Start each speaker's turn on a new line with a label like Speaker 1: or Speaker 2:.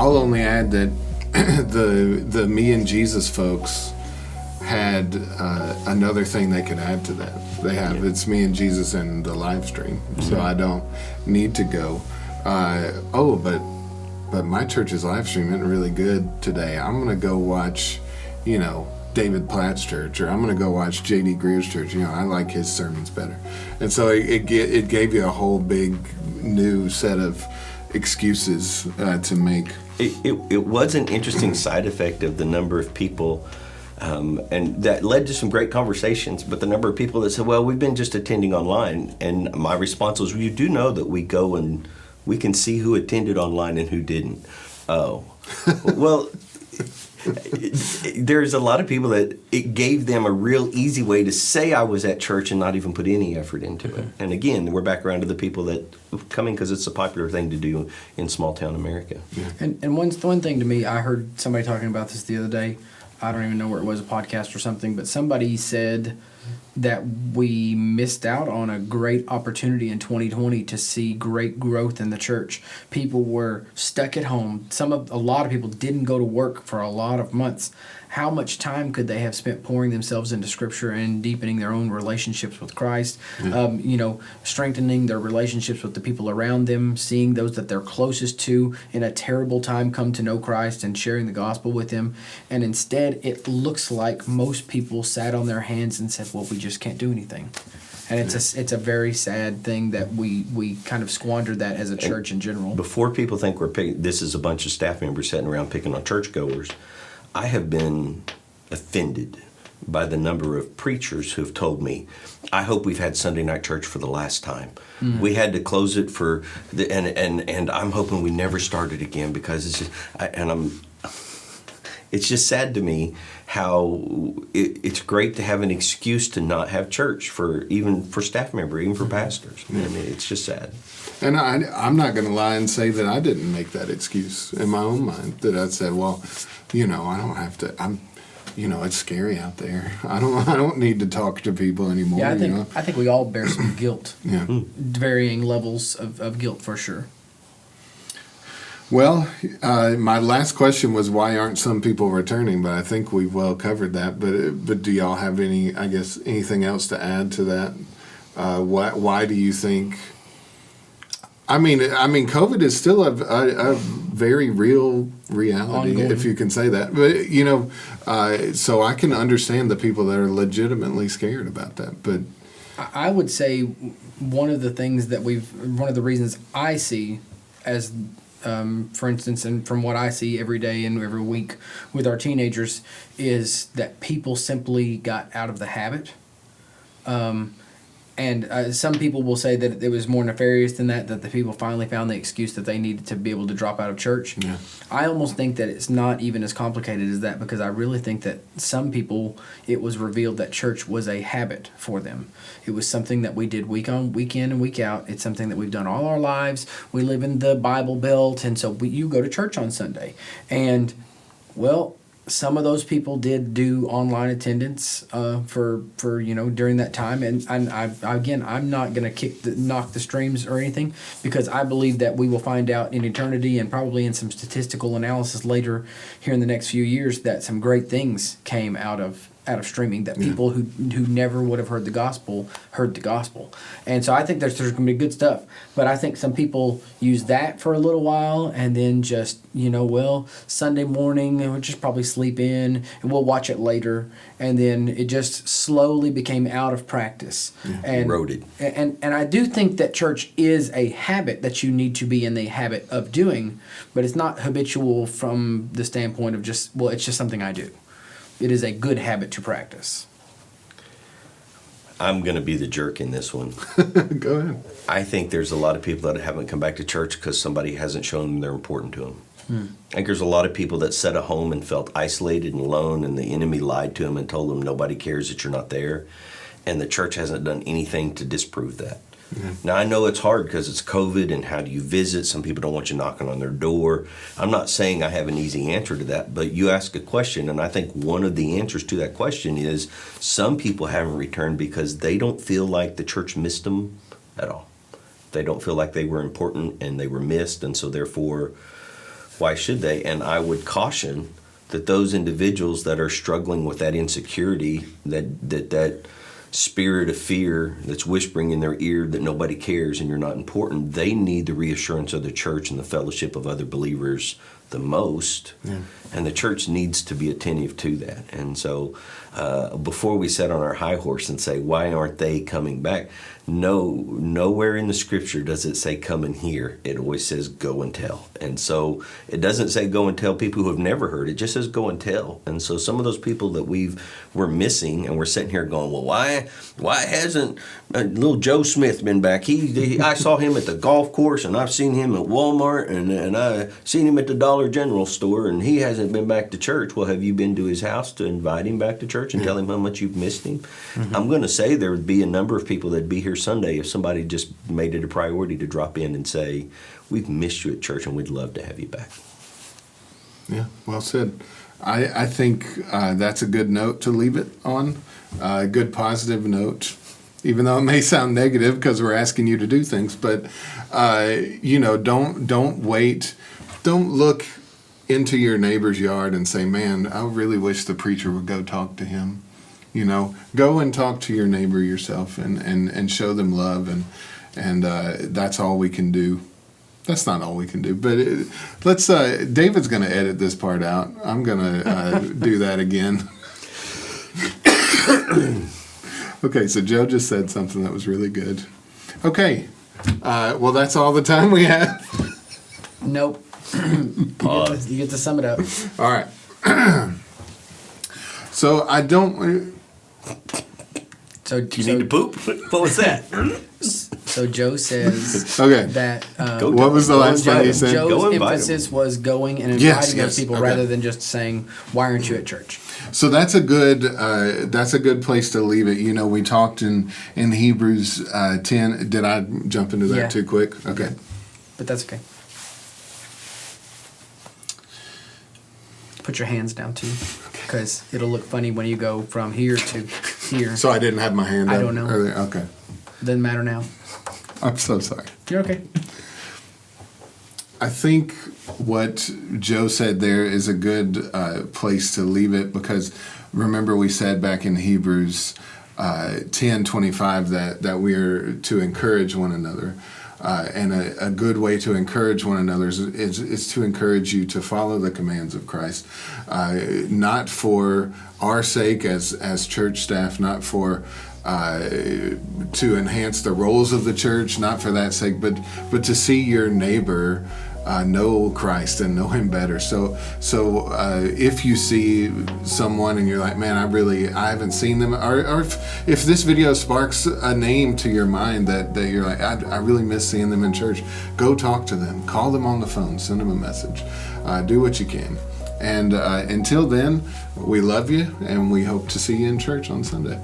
Speaker 1: I'll only add that the Me and Jesus folks had another thing they could add to that. They have It's Me and Jesus and the live stream, so I don't need to go. But my church's live stream isn't really good today. I'm gonna go watch, David Platt's church, or I'm gonna go watch J.D. Greer's church. I like his sermons better, and so it gave you a whole big new set of excuses to make.
Speaker 2: It was an interesting side effect of the number of people. And that led to some great conversations, but the number of people that said, well, we've been just attending online. And my response was, well, you do know that we go and we can see who attended online and who didn't. Oh, well, there's a lot of people that it gave them a real easy way to say I was at church and not even put any effort into it. And again, we're back around to the people that coming because it's a popular thing to do in small town America.
Speaker 3: Yeah. And one thing to me, I heard somebody talking about this the other day. I don't even know where it was, a podcast or something, but somebody said that we missed out on a great opportunity in 2020 to see great growth in the church. People were stuck at home. A lot of people didn't go to work for a lot of months. How much time could they have spent pouring themselves into Scripture and deepening their own relationships with Christ? Strengthening their relationships with the people around them, seeing those that they're closest to in a terrible time come to know Christ and sharing the gospel with them. And instead, it looks like most people sat on their hands and said, well, we just can't do anything. And it's a very sad thing that we kind of squandered that as a church in general.
Speaker 2: Before people think this is a bunch of staff members sitting around picking on churchgoers, I have been offended by the number of preachers who have told me, I hope we've had Sunday night church for the last time. Mm-hmm. We had to close it and I'm hoping we never start it again because it's just, it's just sad to me how it's great to have an excuse to not have church even for staff member, even for pastors. I mean, it's just sad.
Speaker 1: And I'm not going to lie and say that I didn't make that excuse in my own mind, that I said, well, I don't have to, it's scary out there. I don't need to talk to people anymore.
Speaker 3: Yeah, I think we all bear some guilt. Yeah. Varying levels of guilt for sure.
Speaker 1: Well, my last question was why aren't some people returning? But I think we've well covered that. But do y'all have anything else to add to that? Why do you think? I mean, COVID is still a very real reality, ongoing, if you can say that. But so I can understand the people that are legitimately scared about that. But
Speaker 3: I would say one of the reasons I see as for instance, and from what I see every day and every week with our teenagers, is that people simply got out of the habit. And some people will say that it was more nefarious than that the people finally found the excuse that they needed to be able to drop out of church. Yeah. I almost think that it's not even as complicated as that, because I really think that some people, it was revealed that church was a habit for them. It was something that we did week on, week in, and week out. It's something that we've done all our lives. We live in the Bible Belt, and so you go to church on Sunday. And, well, some of those people did do online attendance for during that time, and I'm not going to knock the streams or anything, because I believe that we will find out in eternity and probably in some statistical analysis later here in the next few years that some great things came out of streaming, that people who never would have heard the gospel, and so I think there's going to be good stuff. But I think some people use that for a little while and then just Sunday morning we'll just probably sleep in and we'll watch it later, and then it just slowly became out of practice and
Speaker 2: eroded.
Speaker 3: And I do think that church is a habit that you need to be in the habit of doing, but it's not habitual from the standpoint of it's just something I do. It is a good habit to practice.
Speaker 2: I'm going to be the jerk in this one.
Speaker 1: Go ahead.
Speaker 2: I think there's a lot of people that haven't come back to church because somebody hasn't shown them they're important to them. I think there's a lot of people that sat at home and felt isolated and alone, and the enemy lied to them and told them nobody cares that you're not there. And the church hasn't done anything to disprove that. Now, I know it's hard because it's COVID, and how do you visit? Some people don't want you knocking on their door. I'm not saying I have an easy answer to that, but you ask a question, and I think one of the answers to that question is some people haven't returned because they don't feel like the church missed them at all. They don't feel like they were important and they were missed, and so therefore Why should they? And I would caution that those individuals that are struggling with that insecurity, that spirit of fear that's whispering in their ear that nobody cares and you're not important, they need the reassurance of the church and the fellowship of other believers the most. Yeah. And the church needs to be attentive to that. And so before we sit on our high horse and say, why aren't they coming back? No, nowhere in the scripture does it say come and hear. It always says go and tell. And so it doesn't say go and tell people who have never heard. It just says go and tell. And so some of those people that we're missing, and we're sitting here going, well, why hasn't little Joe Smith been back? I saw him at the golf course, and I've seen him at Walmart, and I seen him at the Dollar General store, and he hasn't been back to church. Well, have you been to his house to invite him back to church and tell him how much you've missed him? Mm-hmm. I'm going to say there would be a number of people that'd be here Sunday if somebody just made it a priority to drop in and say, we've missed you at church and we'd love to have you back.
Speaker 1: Yeah, well said. I think that's a good note to leave it on, a good positive note, even though it may sound negative because we're asking you to do things. But, don't wait. Don't look into your neighbor's yard and say, man, I really wish the preacher would go talk to him. Go and talk to your neighbor yourself and show them love. And that's all we can do. That's not all we can do, but David's going to edit this part out. I'm going to do that again. Okay, so Joe just said something that was really good. Okay, well, that's all the time we have.
Speaker 3: Nope. You get to sum it up.
Speaker 1: All right. So I don't...
Speaker 2: Do you need to poop? What was that?
Speaker 3: So Joe says
Speaker 1: okay.
Speaker 3: that
Speaker 1: what was the last thing he said?
Speaker 3: Joe's emphasis was going and inviting those people rather than just saying, "Why aren't you at church?"
Speaker 1: So that's a good place to leave it. We talked in Hebrews 10. Did I jump into that too quick? Okay,
Speaker 3: but that's okay. Put your hands down too, because it'll look funny when you go from here to here.
Speaker 1: So I didn't have my hand up.
Speaker 3: I don't know.
Speaker 1: Earlier. Okay.
Speaker 3: Doesn't matter now.
Speaker 1: I'm so sorry.
Speaker 3: You're okay.
Speaker 1: I think what Joe said there is a good place to leave it, because remember we said back in Hebrews 10:25 that we are to encourage one another. And a good way to encourage one another is to encourage you to follow the commands of Christ, not for our sake as church staff, not for to enhance the roles of the church, not for that sake, but to see your neighbor know Christ and know Him better. So if you see someone and you're like, man, I haven't seen them, or if this video sparks a name to your mind that you're like, I really miss seeing them in church, go talk to them, call them on the phone, send them a message, do what you can. And until then, we love you and we hope to see you in church on Sunday.